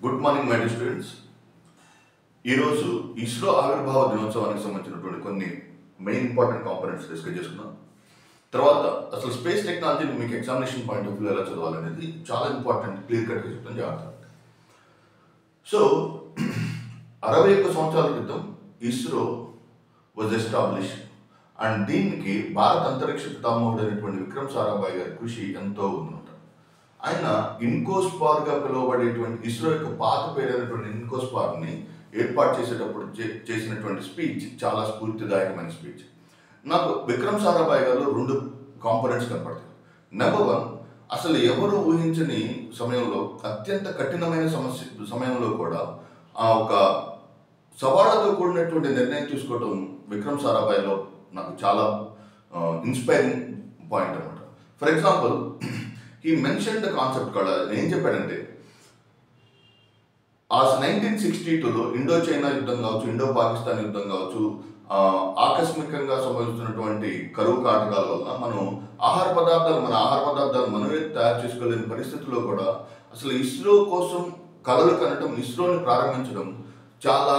Good morning my dear students. ఈరోజు ఇస్రో ఆవిర్భావ దినోత్సవానికి సంబంధించినటువంటి కొన్ని మెయిన్ ఇంపార్టెంట్ కాంపోనెంట్స్ డిస్కస్ చేసుకున్నాం. తర్వాత అసలు స్పేస్ టెక్నాలజీని మీకు ఎగ్జామినేషన్ పాయింట్ ఆఫ్ వ్యూ ఎలా చదవాలనేది చాలా ఇంపార్టెంట్, క్లియర్ కట్గా చెప్తాను జాగ్రత్త. సో 61 సంవత్సరాల క్రితం ఇస్రో వాజ్ ఎస్టాబ్లిష్ అండ్ దీనికి భారత అంతరిక్ష పితామహుడు అయినటువంటి విక్రమ్ సారాభాయ్ గారి కృషి ఎంతో ఉందన్నమాట. ఆయన ఇన్కోస్పార్గా పిలువబడేటువంటి ఇస్రో యొక్క పాత పేరైనటువంటి ఇన్కోస్పార్ని ఏర్పాటు చేసేటప్పుడు చేసినటువంటి స్పీచ్ చాలా స్ఫూర్తిదాయకమైన స్పీచ్. నాకు విక్రమ్ సారాభాయ్ గారు 2 కాంపోనెంట్స్ కనపడతాయి. నెంబర్ 1, అసలు ఎవరు ఊహించని సమయంలో, అత్యంత కఠినమైన సమయంలో కూడా ఒక సవాళ్లతో కూడినటువంటి నిర్ణయం తీసుకోవడం విక్రమ్ సారాభాయ్లో నాకు చాలా ఇన్స్పైరింగ్ పాయింట్ అనమాట. ఫర్ ఎగ్జాంపుల్, ఈ మెన్షన్ ద కాన్సెప్ట్ కూడా ఏం చెప్పాడంటే, ఆ 1962లో ఇండో చైనా యుద్ధం కావచ్చు, ఇండో పాకిస్తాన్ యుద్ధం కావచ్చు, ఆకస్మికంగా సంభవిస్తున్నటువంటి కరువు కాటకాల వల్ల మనం మన ఆహార పదార్థాలు మనమే తయారు చేసుకోలేని పరిస్థితుల్లో కూడా అసలు ఇస్రో కోసం కలలు కనడం, ఇస్రోని ప్రారంభించడం చాలా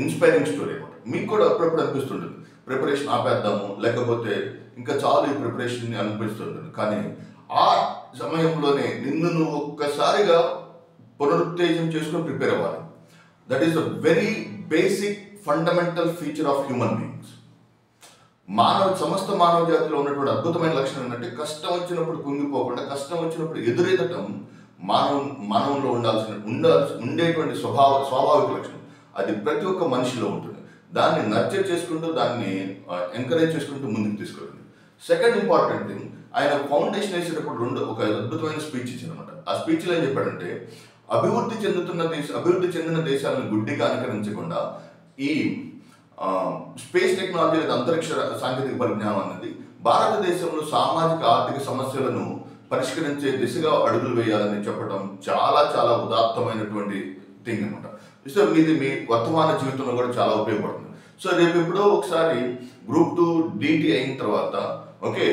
ఇన్స్పైరింగ్ స్టోరీ అనమాట. మీకు కూడా అప్పుడప్పుడు అనిపిస్తుంటుంది ప్రిపరేషన్ ఆపేద్దాము, లేకపోతే ఇంకా చాలు ఈ ప్రిపరేషన్ అనిపిస్తుంటుంది. కానీ ఆ సమయంలోనే నిన్ను నువ్వు ఒక్కసారిగా పునరుత్తేజం చేసుకుని ప్రిపేర్ అవ్వాలి. That is a very basic fundamental feature of human beings. సమస్త మానవ జాతిలో ఉన్నటువంటి అద్భుతమైన లక్షణం ఏంటంటే, కష్టం వచ్చినప్పుడు కుంగిపోకుండా, కష్టం వచ్చినప్పుడు ఎదురెదటం మానవంలో ఉండేటువంటి స్వాభావిక లక్షణం. అది ప్రతి ఒక్క మనిషిలో ఉంటుంది. దాన్ని నర్చర్ చేసుకుంటూ, దాన్ని ఎంకరేజ్ చేసుకుంటూ ముందుకు తీసుకెళ్ళండి. సెకండ్ ఇంపార్టెంట్ థింగ్, ఆయన ఫౌండేషన్ వేసేటప్పుడు ఒక అద్భుతమైన స్పీచ్ ఇచ్చారనమాట. ఆ స్పీచ్లో ఏం చెప్పాడంటే, అభివృద్ధి చెందిన దేశాలను గుడ్డిగా అనుకరించకుండా ఈ స్పేస్ టెక్నాలజీ లేదా అంతరిక్ష సాంకేతిక పరిజ్ఞానం అనేది భారతదేశంలో సామాజిక ఆర్థిక సమస్యలను పరిష్కరించే దిశగా అడుగులు వేయాలని చెప్పడం చాలా చాలా ఉదాత్తమైనటువంటి థింగ్ అనమాట. సో ఇది మీ వర్తమాన జీవితంలో కూడా చాలా ఉపయోగపడుతుంది. సో రేపు ఎప్పుడో ఒకసారి గ్రూప్ 2 DT అయిన తర్వాత ఓకే,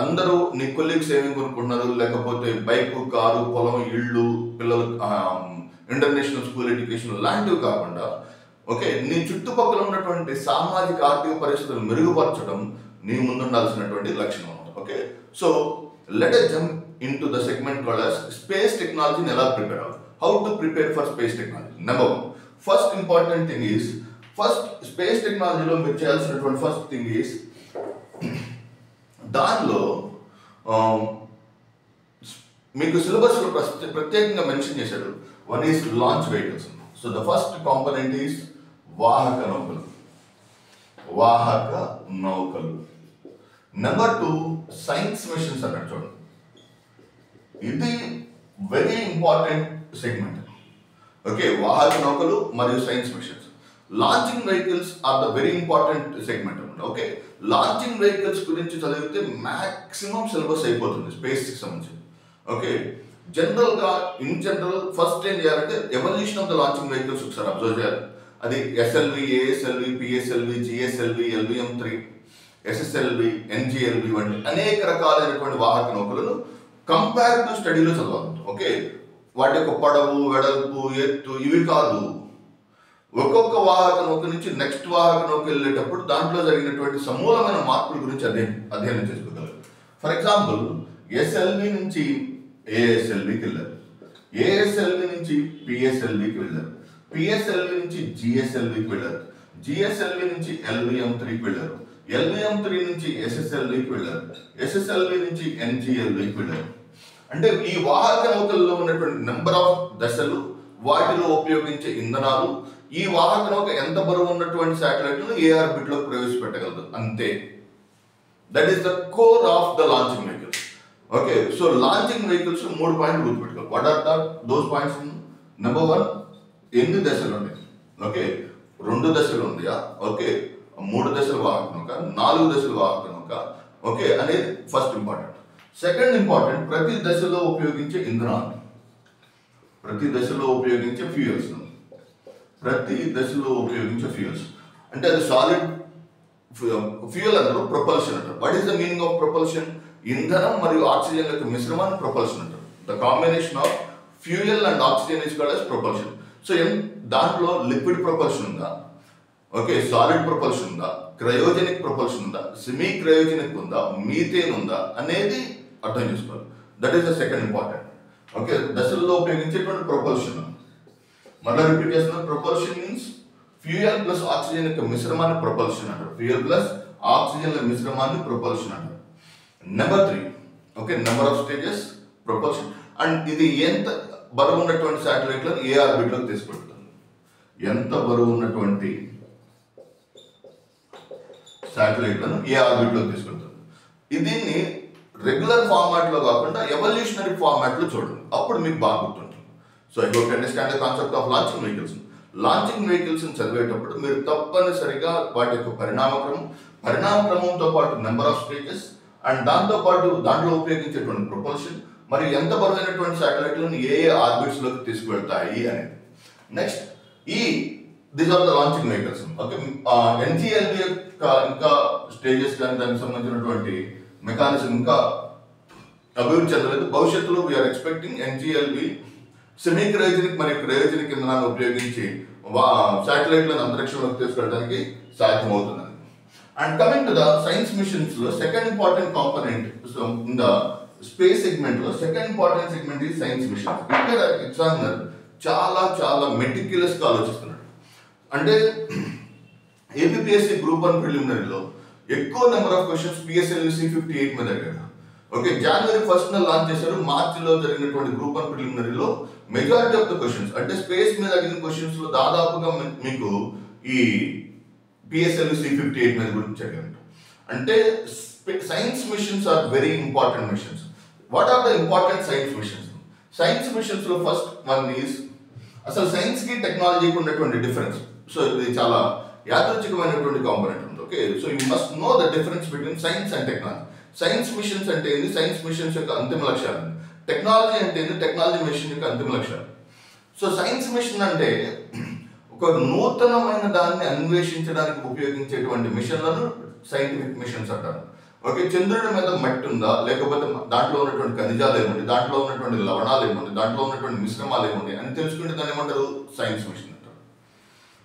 అందరూ నీ కొలీగ్స్ ఏమేమి కొనుక్కుంటున్నారు, లేకపోతే బైక్, కారు, పొలం, ఇళ్ళు, పిల్లలు ఇంటర్నేషనల్ స్కూల్ ఎడ్యుకేషన్ లాంటివి కాకుండా ఓకే, నీ చుట్టుపక్కల ఉన్నటువంటి సామాజిక ఆర్థిక పరిస్థితులు మెరుగుపరచడం నీ ముందుండాల్సినటువంటి లక్షణం అనమాట. Okay, so let us jump into the segment called as space technology. ఎలా ప్రిపేర్ అవ్వాలి, how to prepare for space technology. Number 1, first important thing is, space టెక్నాలజీలో మీరు చేయాల్సినటువంటి ఫస్ట్ థింగ్ ఈస్, దానిలో మీకు సిలబస్లో ప్రత్యేకంగా మెన్షన్ చేశాడు. 1 is launch vehicles. So the first component is వాహక నౌకలు. నెంబర్ 2, సైన్స్ మిషన్స్ అన్నాడు. చూడండి, ఇది వెరీ ఇంపార్టెంట్ సెగ్మెంట్. ఓకే, వాహక నౌకలు మరియు science missions. Launching vehicles are the very important segment అనమాట. ఓకే, లాంచింగ్ వెహికల్స్ గురించి చదివితే మ్యాక్సిమం సిలబస్ అయిపోతుంది స్పేస్కి సంబంధించి. ఓకే, ఇన్ జనరల్ ఫస్ట్ ఏం చేయాలంటే evolution of the launching vehicles ఒకసారి అబ్జర్వ్ చేయాలి. అది SLV, ASLV, PSLV, GSLV, LVM-3, SSLV, NGLV వంటి అనేక రకాలైనటువంటి వాహక నౌకలను కంపారిటివ్ స్టడీలో చదవాలి. ఓకే, వాటి యొక్క పొడవు, వెడల్పు, ఎత్తు ఇవి కాదు, ఒక్కొక్క వాహక నౌక నుంచి నెక్స్ట్ వాహక నౌక వెళ్ళేటప్పుడు దాంట్లో జరిగినటువంటి సమూలమైన మార్పుల గురించి అధ్యయనం చేసుకోగలరు. ఫర్ ఎగ్జాంపుల్, SLV నుంచి ASLVకి వెళ్ళారు, ASLV నుంచి PSLVకి వెళ్ళారు, PSLV నుంచి GSLVకి వెళ్ళారు, GSLV నుంచి LVM-3కి వెళ్ళారు, LVM-3 నుంచి SSLVకి వెళ్ళారు, SSLV నుంచి NGLVకి వెళ్ళారు. అంటే ఈ వాహక నౌకల్లో ఉన్నటువంటి నెంబర్ ఆఫ్ దశలు, వాటిలో ఉపయోగించే ఇంధనాలు, ఈ వాహక నౌక ఎంత బరువు ఉన్నటువంటి శాటిలైట్లను ఏ ఆర్బిట్లో ప్రవేశపెట్టగలదు, అంతే. That is the core of the launching vehicles. Okay, so launching vehicles 3 పాయింట్లు గుర్తుపెట్టుకోవాలి. What are those points? Number 1, ఎన్ని దశలు ఉన్నాయి? ఓకే, 2 దశలు ఉందా? ఓకే, 3 దశల వాహక నౌక, 4 దశల వాహక నౌక. ఓకే, అనేది ఫస్ట్ ఇంపార్టెంట్. సెకండ్ ఇంపార్టెంట్, ప్రతి దశలో ఉపయోగించే ఇంధనాలు, ప్రతి దశలో ఉపయోగించే ఫ్యూయల్స్. అంటే అది సాలిడ్ ఫ్యూయల్ అంటారు, ప్రొపల్షన్ అంటారు. What is the meaning of propulsion? ఇంధనం మరియు ఆక్సిజన్ యొక్క మిశ్రమాన్ని ప్రొపల్షన్ అంటారు. The combination of fuel and oxygen is called as propulsion. So దాంట్లో లిక్విడ్ ప్రొపల్షన్ ఉందా, ఓకే, సాలిడ్ ప్రొపల్షన్ ఉందా, క్రయోజెనిక్ ప్రొపల్షన్ ఉందా, సెమీ క్రయోజెనిక్ ఉందా, మీథేన్ ఉందా అనేది అర్థం చేసుకోవాలి. That is the second important. Okay, దశల్లో ఉపయోగించేటువంటి ప్రొపల్షన్. మళ్ళీ రిపీట్ చేస్తున్నాను, propulsion means fuel plus oxygen యొక్క మిశ్రమాన్ని ప్రొపల్షన్ అంటారు. ఫ్యూయల్ ప్లస్ ఆక్సిజన్ మిశ్రమాన్ని ప్రొపల్షన్ అంటారు. Number 3, okay, number of stages propulsion. And ఇది ఎంత బరువు ఉన్నటువంటి శాటిలైట్లను ఏ ఆర్బిట్లోకి తీసుకెళ్తుంది, ఎంత బరువు ఉన్నటువంటి శాటిలైట్లను ఏ ఆర్బిట్లోకి తీసుకెళ్తుంది. దీన్ని రెగ్యులర్ ఫార్మాట్లో కాకుండా ఎవల్యూషనరీ ఫార్మాట్లో చూడండి, అప్పుడు మీకు బాగా గుర్తుంటుంది. So I hope you understand the concept of launching vehicles. Launching vehicles చదివేటప్పుడు మీరు తప్పనిసరిగా వాటి యొక్క పరిణామక్రమంతో పాటు నెంబర్ ఆఫ్ స్టేజెస్ అండ్ దాంట్లో ఉపయోగించేటువంటి ప్రొపల్షన్ మరియు ఎంత బరువైనటువంటి శాటిలైట్లను ఏ ఆర్బిట్స్లోకి తీసుకువెళ్తాయి అనేది. Next these are the launching vehicles. Okay, NGLV యొక్క ఇంకా స్టేజెస్ కానీ దానికి సంబంధించినటువంటి మెకానిజం ఇంకా అభివృద్ధి చెందలేదు. భవిష్యత్తులో we are expecting NGLV semi cryogenic మరియు క్రయోజెనిక్ ఇంధనాన్ని ఉపయోగించి శాటిలైట్లను అంతరిక్షంలోకి తీసుకెళ్ళడానికి సాధ్యమవుతుందని. And coming to the science missions లో second important component in the space segment లో సెకండ్ ఇంపార్టెంట్ సెగ్మెంట్ ఈ సైన్స్ మిషన్. ఇక్కడ ఎగ్జామినర్ చాలా చాలా మెటిక్యులస్ గా ఆలోచిస్తున్నాడు. అంటే ఏపీఎస్సి గ్రూప్ 1 ప్రిలిమినరీలో ఎక్కువ number of questions PSLV C58 మీద అడిగారు. ఓకే, January 1st లాంచ్ చేశారు. మార్చిలో జరిగినటువంటి గ్రూప్ 1 ప్రిలిమినరీలో మెజారిటీ ఆఫ్ ద క్వశ్చన్స్ అంటే స్పేస్ మీద అడిగిన క్వశ్చన్స్ లో దాదాపుగా మీకు ఈ పిఎస్ఎల్వి C58 మీద గురించి అడిగారు. అంటే science missions are very important missions. What are the important science missions? Science missions లో ఫస్ట్ వన్ ఈజ్ అసలు సైన్స్ కి టెక్నాలజీకి ఉన్నటువంటి డిఫరెన్స్. సో ఇది చాలా యాదృచ్ఛికమైనటువంటి కాంపోనెంట్ ఉంది. Okay, so you must know the difference between science and technology. Science missions అంటే ఏంది, సైన్స్ మిషన్స్ యొక్క అంతిమ లక్ష్యాలు. టెక్నాలజీ అంటే ఏంది, టెక్నాలజీ మిషన్ యొక్క అంతిమ లక్ష్యాలు. సో సైన్స్ మిషన్ అంటే ఒక నూతనమైన దాన్ని అన్వేషించడానికి ఉపయోగించేటువంటి మిషన్లను సైంటిఫిక్ మిషన్స్ అంటారు. ఓకే, చంద్రుడి మీద మట్టి ఉందా, లేకపోతే దాంట్లో ఉన్నటువంటి ఖనిజాలు ఏముంది, దాంట్లో ఉన్నటువంటి లవణాలు ఏముంది, దాంట్లో ఉన్నటువంటి మిశ్రమాలు ఏముంది అని తెలుసుకుంటే దాన్ని ఏమంటారు, సైన్స్ మిషన్ అంటారు.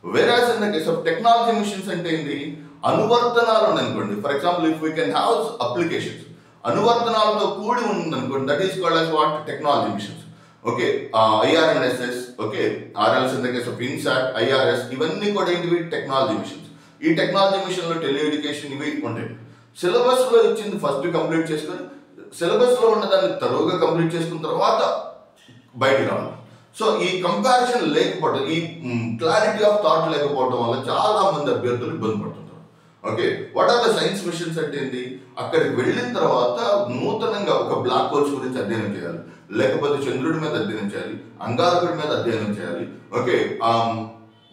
Whereas in the case of technology missions అంటే ఏంటి, అనువర్తనాలు ఉన్నాయనుకోండి. For example if we can have applications, అనువర్తనాలతో కూడి ఉందనుకోండి, that is called as what, technology missions. Okay, IRNSS, okay, RLS in the case of INSAT, IRS, ఇవన్నీ కూడా ఏంటివి, టెక్నాలజీ మిషన్స్. ఈ టెక్నాలజీ మిషన్ లో టెలి ఎడ్యుకేషన్ ఇవి ఉంటాయి. సిలబస్ లో ఇచ్చింది ఫస్ట్ కంప్లీట్ చేసుకొని సిలబస్ లో ఉన్నదాన్ని తరువుగా కంప్లీట్ చేసుకున్న తర్వాత బయటకు రావాలి. సో ఈ కంపారిజన్ లేకపోవడం, ఈ క్లారిటీ ఆఫ్ థాట్ లేకపోవడం వల్ల చాలా మంది అభ్యర్థులు ఇబ్బంది పడుతుంటారు. Okay, what are the science missions అంటే ఏంటి, అక్కడికి వెళ్ళిన తర్వాత నూతనంగా ఒక బ్లాక్ హోల్స్ గురించి అధ్యయనం చేయాలి, లేకపోతే చంద్రుడి మీద అధ్యయనం చేయాలి, అంగారకుడి మీద అధ్యయనం చేయాలి. ఓకే,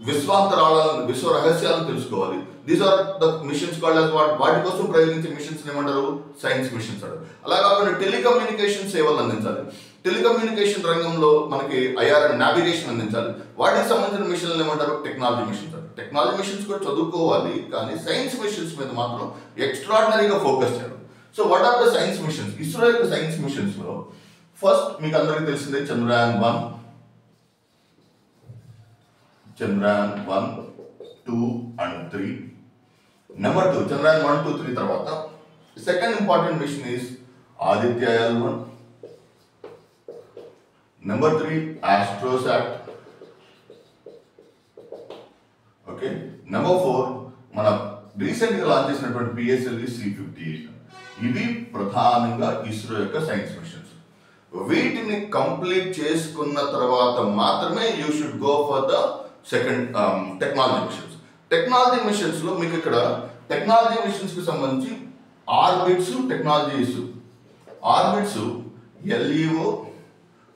విశ్వాంతరాలను, విశ్వ రహస్యాలను తెలుసుకోవాలి. These are the missions called as what, వాటి కోసం ప్రయోగించే మిషన్స్ ఏమంటారు, సైన్స్ మిషన్స్ అంటారు. అలా కాకుండా టెలికమ్యూనికేషన్ సేవలు అందించాలి. టెలికమ్యూనికేషన్ రంగంలో మనకి IRN నావిగేషన్ అందించాలి. వాటికి సంబంధించిన మిషన్లు ఏమంటారు, టెక్నాలజీ మిషన్స్ అంటారు. టెక్నాలజీ మిషన్స్ కూడా చదువుకోవాలి, కానీ సైన్స్ మిషన్స్ మీద మాత్రం ఎక్స్ట్రాడినరీగా ఫోకస్ చేయాలి. So what are the science missions? ISRO యొక్క సైన్స్ మిషన్స్ లో ఫస్ట్ మీకు అందరికీ తెలిసిందే చంద్రయాన్ 1, చంద్రయాన్ 1, 2 and 3. నెంబర్ 2 చంద్రయాన్ 1, 2, 3 తర్వాత second important mission is Aditya L1. Number 3 AstroSat. Okay, number 4 మన రీసెంట్ గా లాంచ్ చేసినటువంటి PSLV C58. ఇవి ప్రధానంగా ఇస్రో యొక్క సైన్స్ మిషన్స్. వీటిని కంప్లీట్ చేసుకున్న తర్వాత మాత్రమే you should go for the second technology machines. Technology machines లో మీకు ఇక్కడ టెక్నాలజీ మిషన్స్ కి సంబంధించి orbits, technologies. Orbits LEO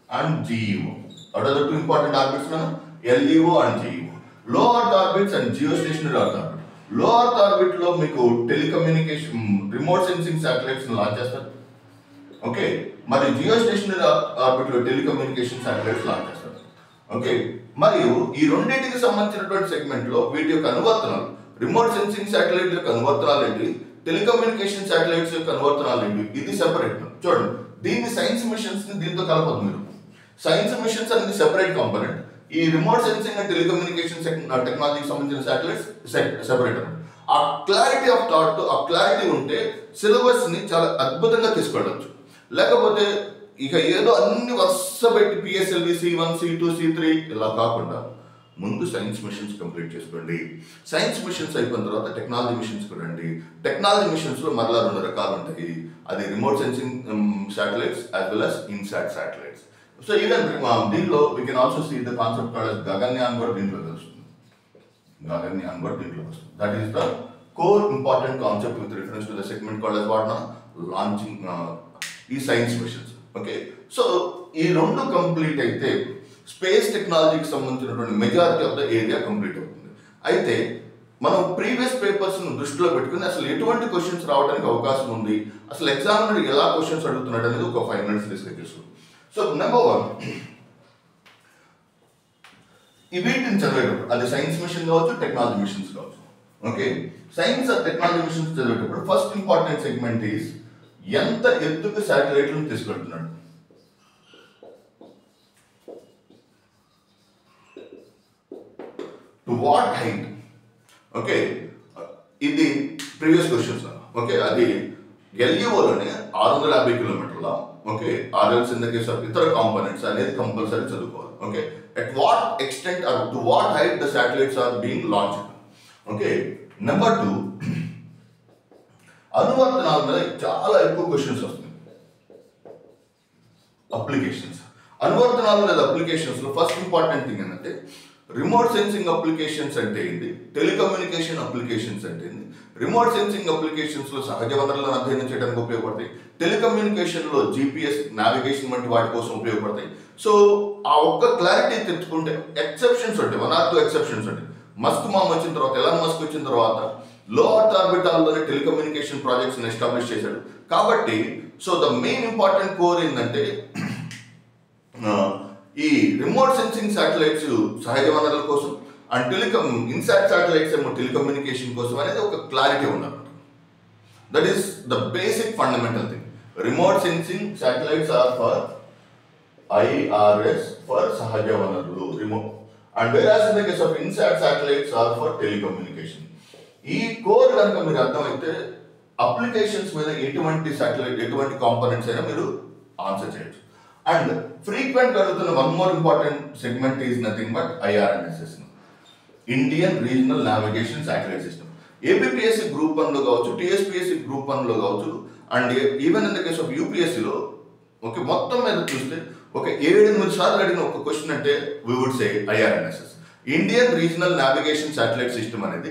and GEO. What are the two important orbits now? LEO and GEO. Low Earth orbits and geostationary Earth orbit. Low Earth orbit లో మీకు telecommunication, remote sensing satellites launch చేస్తారు. Okay, మరి geostationary orbit లో telecommunication satellites launch చేస్తారు. Okay, మరియు ఈ రెండింటికి సంబంధించినటువంటి సెగ్మెంట్ లో వీటి యొక్క అనువర్తనాలు, రిమోట్ సెన్సింగ్ శాటిలైట్ యొక్క అనువర్తనాలు ఏంటి, టెలికమ్యూనికేషన్ శాటిలైట్స్ యొక్క అనువర్తనాలు ఏంటి, ఇది సెపరేట్. చూడండి, దీన్ని సైన్స్ మిషన్స్ ని దీంతో కలపదు మీరు. సైన్స్ మిషన్స్ అనేది సెపరేట్ కాంపోనెంట్. ఈ రిమోట్ సెన్సింగ్ అండ్ టెలికమ్యూనికేషన్ టెక్నాలజీకి సంబంధించిన శాటిలైట్స్ సెపరేట్. ఆ క్లారిటీ ఆఫ్ థాట్, ఆ క్లారిటీ ఉంటే సిలబస్ని చాలా అద్భుతంగా తీసుకెళ్ళచ్చు. లేకపోతే ఇక ఏదో అన్ని వరుస పెట్టి పిఎస్ఎల్వి C1 C2 C3 ఇలా కాకుండా ముందు సైన్స్ మిషన్స్ కంప్లీట్ చేసుకోండి. సైన్స్ మిషన్స్ అయిపోయిన తర్వాత టెక్నాలజీ మిషన్స్కి రండి. టెక్నాలజీ మిషన్స్లో మరలా 2 రకాలు ఉంటాయి. అది remote sensing satellites as well as INSAT satellites. So even దీంట్లో we can also see the concept called Gaganyaan కూడా దీంట్లోకి వస్తుంది. గగన్యాన్ కూడా దీంట్లోకి వస్తుంది. That is the core important concept with reference to the segment called as what నా launching ఈ science missions. Okay, so ఈ 2 కంప్లీట్ అయితే స్పేస్ టెక్నాలజీకి సంబంధించినటువంటి majority of the area complete అవుతుంది. అయితే మనం ప్రీవియస్ పేపర్స్ను దృష్టిలో పెట్టుకుని అసలు ఎటువంటి క్వశ్చన్స్ రావడానికి అవకాశం ఉంది, అసలు ఎగ్జామినర్ ఎలా క్వశ్చన్స్ అడుగుతున్నాడు అనేది ఒక 5 minutes డిస్కస్ చేస్తాం. సో నెంబర్ 1, ఈ వీటిని చదివేటప్పుడు అది సైన్స్ మిషన్ కావచ్చు, టెక్నాలజీ మిషన్స్ కావచ్చు. Okay, science and technology missions చదివేటప్పుడు ఫస్ట్ ఇంపార్టెంట్ సెగ్మెంట్ ఈస్ ఎంత ఎత్తుకు శాటిలైట్లను తీసుకెళ్తున్నాడు. To what height. ఓకే, ఇది ప్రీవియస్ క్వశ్చన్స్. ఓకే, అది LUOలోనే 650 కిలోమీటర్ల. Okay, RLS in the case of ఇతర కాంపోనెంట్స్ అనేది కంపల్సరీ చదువుకోవాలి. Okay, at what extent or to what height the satellites are being launched. Okay, number 2, అనువర్తనాల మీద చాలా ఎక్కువ క్వశ్చన్స్ వస్తున్నాయి. అప్లికేషన్స్, అనువర్తనాలు లేదా అప్లికేషన్స్ లో ఫస్ట్ ఇంపార్టెంట్ థింగ్ ఏంటంటే రిమోట్ సెన్సింగ్ అప్లికేషన్స్ అంటే ఏంటి, టెలికమ్యూనికేషన్ అప్లికేషన్స్ అంటే ఏంటి. రిమోట్ సెన్సింగ్ అప్లికేషన్స్ లో సహజ వనరులను అధ్యయనం చేయడానికి ఉపయోగపడతాయి. టెలికమ్యూనికేషన్ లో GPS నావిగేషన్ వంటి వాటి కోసం ఉపయోగపడతాయి. సో ఆ ఒక్క క్లారిటీ తెచ్చుకుంటే ఎక్సెప్షన్స్ ఉంటాయి, 1 or 2 ఎక్సెప్షన్స్ ఉంటాయి. మస్క్ మామ్ వచ్చిన తర్వాత, ఎలాన్ మస్క్ వచ్చిన తర్వాత లో అర్త్ ఆర్బిటాల్లోనే టెలికమ్యూనికేషన్ ప్రాజెక్ట్స్ ఎస్టాబ్లిష్ చేశాడు. కాబట్టి so the main important core ఏంటంటే ఈ రిమోట్ సెన్సింగ్ శాటిలైట్స్ సహజ వనరుల కోసం అండ్ ఇన్సాట్ శాటిలైట్స్ ఏమో టెలికమ్యూనికేషన్ కోసం అనేది ఒక క్లారిటీ ఉండాలి. That is the basic fundamental thing. Remote sensing satellites are for IRS for సహజ వనరులు remote, and whereas in the case of INSAT satellites are for telecommunication. ఈ కోర్ కనుక మీరు అర్థమైతే అప్లికేషన్స్ మీద ఎటువంటి శాటిలైట్ ఎటువంటి కాంపోనెంట్స్ అయినా మీరు ఆన్సర్ చేయొచ్చు. అండ్ ఫ్రీక్వెంట్ అడుగుతున్న one more important segment is nothing but IRNSS, Indian regional navigation satellite system. APPSC group 1లో కావచ్చు, TSPSC గ్రూప్ 1లో కావచ్చు, and even in the case of UPSCలో ఓకే మొత్తం మీద చూస్తే ఒక 7-8 సార్లు అడిగిన ఒక క్వశ్చన్ అంటే we would say IRNSS, Indian regional navigation satellite system అనేది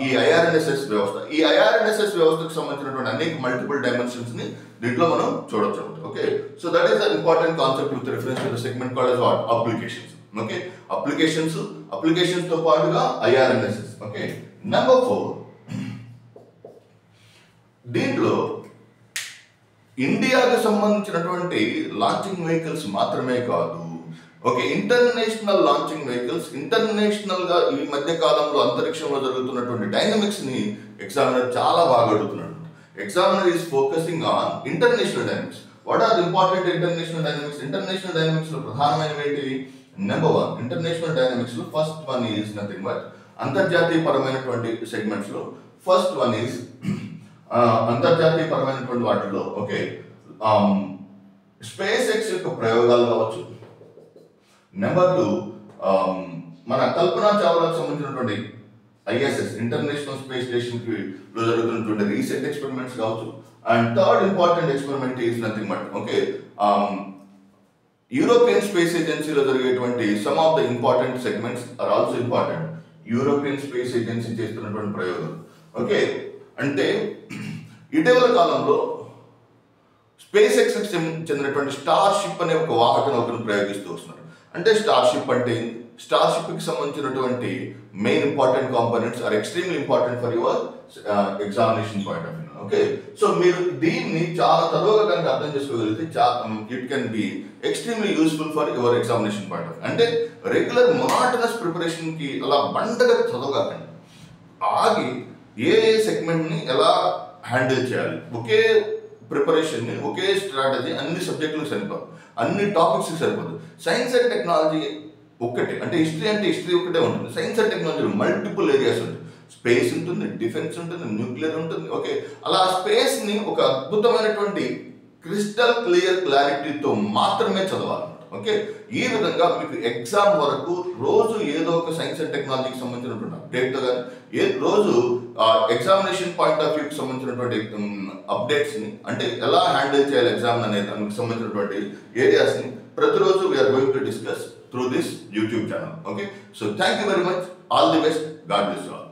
ఈ IRNSS వ్యవస్థ. ఈ IRNSS వ్యవస్థకు సంబంధించినటువంటి అనేక మల్టిపుల్ డైమెన్షన్స్ ని దీంట్లో మనం చూడొచ్చు. Okay, so that is the important concept with reference to the segment called as what applications. Okay, applications తో పాటుగా IRNSS. ఓకే, నెంబర్ 4, దీంట్లో ఇండియాకు సంబంధించినటువంటి లాంచింగ్ వెహికల్స్ మాత్రమే కాదు, okay international launching vehicles, international గా ఈ మధ్య కాలంలో అంతరిక్షంలో జరుగుతున్నటువంటి డైనమిక్స్ ని ఎగ్జామినర్ చాలా బాగా అడుగుతున్నాడు. Examiner is focusing on international dynamics. What are important international dynamics? International dynamics లో ప్రధానమైనవి ఏంటి? నెంబర్ 1, ఇంటర్నేషనల్ డైనమిక్స్ లో first one is nothing but అంతర్జాతీయ పరమైనటువంటి సెగ్మెంట్స్ లో ఫస్ట్ వన్ ఈజ్ అంతర్జాతీయ పరమైనటువంటి వాటిలో ఓకే స్పేస్ ఎక్స్ యొక్క ప్రయోగాలు కావచ్చు. నెంబర్ 2, మన కల్పనా చావ్లాకు సంబంధించినటువంటి ISS ఇంటర్నేషనల్ స్పేస్ స్టేషన్ కి లో జరుగుతున్నటువంటి రీసెంట్ ఎక్స్పెరిమెంట్స్ కావచ్చు. And third important experiment is nothing but okay European space ఏజెన్సీలో జరిగేటువంటి some of the important segments are also important. European space agency చేస్తున్నటువంటి ప్రయోగం. ఓకే, అంటే ఇటీవల కాలంలో స్పేస్ ఎక్స్ చెందినటువంటి స్టార్ షిప్ అనే ఒక వాహక నౌకను ప్రయోగిస్తూ వస్తున్నారు. అంటే స్టార్ షిప్ అంటే స్టార్ షిప్ కి సంబంధించినటువంటి main important components are extremely important for your examination point of view. Okay, so మీరు దీన్ని చాలా తరువుగా కనుక అర్థం చేసుకోగలిగితే it can be extremely useful for your examination point of view. అంటే రెగ్యులర్ మొనాటనస్ ప్రిపరేషన్ కి అలా బండగా చదవకండి, ఆగి ఏ సెగ్మెంట్ ని ఎలా హ్యాండిల్ చేయాలి, ఒకే ప్రిపరేషన్ని ఒకే స్ట్రాటజీ అన్ని సబ్జెక్టులకు సరిపోదు, అన్ని టాపిక్స్కి సరిపోదు. సైన్స్ అండ్ టెక్నాలజీ ఒక్కటే, అంటే హిస్టరీ ఒక్కటే ఉంటుంది. సైన్స్ అండ్ టెక్నాలజీలో మల్టిపుల్ ఏరియాస్ ఉంటుంది. స్పేస్ ఉంటుంది, డిఫెన్స్ ఉంటుంది, న్యూక్లియర్ ఉంటుంది. ఓకే, అలా స్పేస్ని ఒక అద్భుతమైనటువంటి క్రిస్టల్ క్లారిటీతో మాత్రమే చదవాలి. ఓకే, ఈ విధంగా మీకు ఎగ్జామ్ వరకు రోజు ఏదో ఒక సైన్స్ అండ్ టెక్నాలజీకి సంబంధించినటువంటి అప్డేట్తో కానీ రోజు ఎగ్జామినేషన్ పాయింట్ ఆఫ్ వ్యూకి సంబంధించినటువంటి అప్డేట్స్ని, అంటే ఎలా హ్యాండిల్ చేయాలి ఎగ్జామ్ అనే దానికి సంబంధించినటువంటి ఏరియాస్ని ప్రతిరోజు we are going to discuss through this YouTube channel. Okay, so thank you very much. All the best. God bless you all.